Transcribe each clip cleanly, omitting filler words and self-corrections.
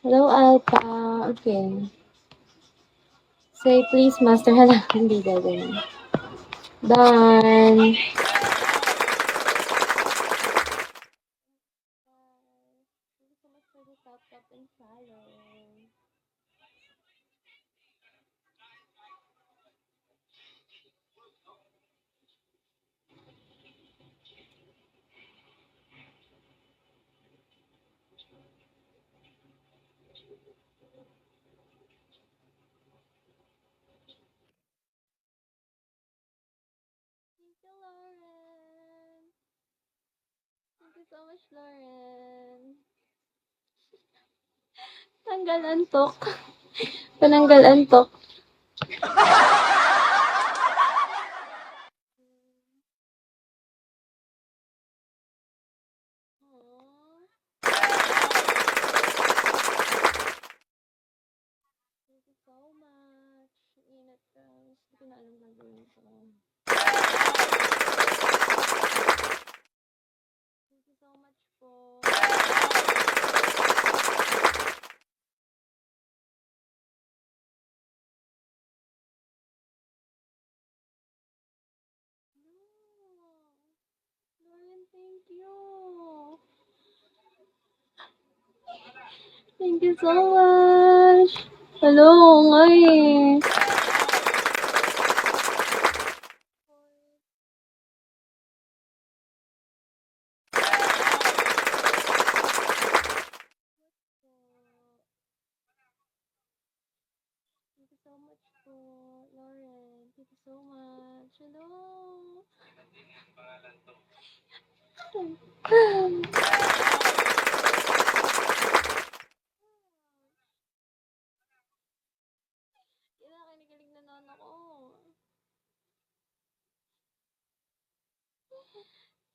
Hello, Alpha. Okay. Say please, Master. Hala, hindi gagawin. Done. Thank you so much for the tap and follow. Thank you, Lauren. Thank you so much, Lauren. Tanggal antok. Pananggal antok. Thank you so much. Ingat ka. Hindi ko na alam gagawin ko. Thank you so much po. Lauren, thank you. Thank you so much. Hello, nga eh. Thank you so much po, Lauren. Thank you so much. Hello. Kinikilig na nono ko.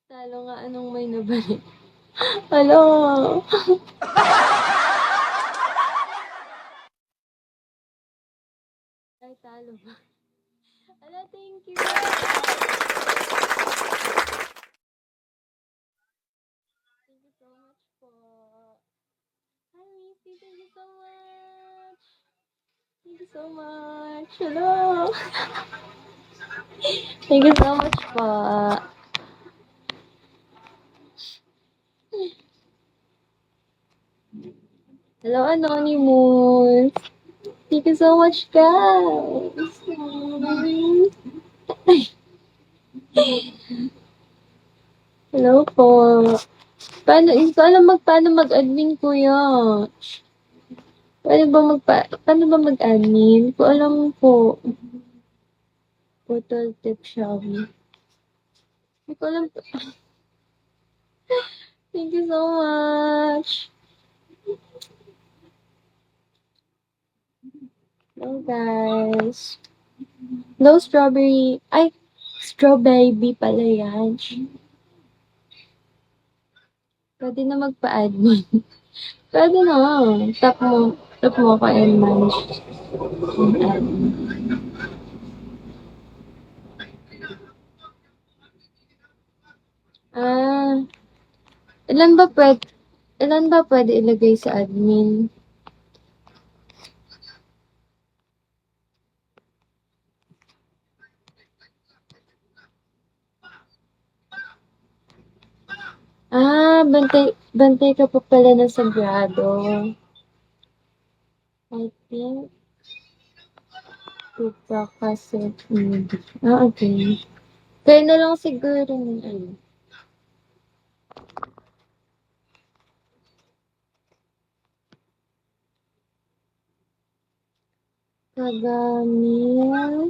Talo nga anong may nabalik. Hello. Ay, talo ba? Hello, thank you. Thank you so much po. Hi, Missy. Thank you so much. Thank you so much. Hello. Thank you so much po. Hello, Anonymous. Thank you so much, guys. Hello po. Hindi ko alam paano mag-admin, kuya. Paano ba mag-admin? Hindi ko alam po. Portal tip Xiaomi. Hindi ko alam po. Thank you so much. Hello, guys. Hello, strawberry. Ay, strawberry pala yan. Pwede na magpa-admin. Pwede na. Tap mo ako and manage. Ah, ilan ba pwede ilagay sa admin? Ah, bantay ka pa pala ng sagrado. I think, Tupakaset Movie. Ah, okay. Kaya na lang siguro ng ano. Kagami.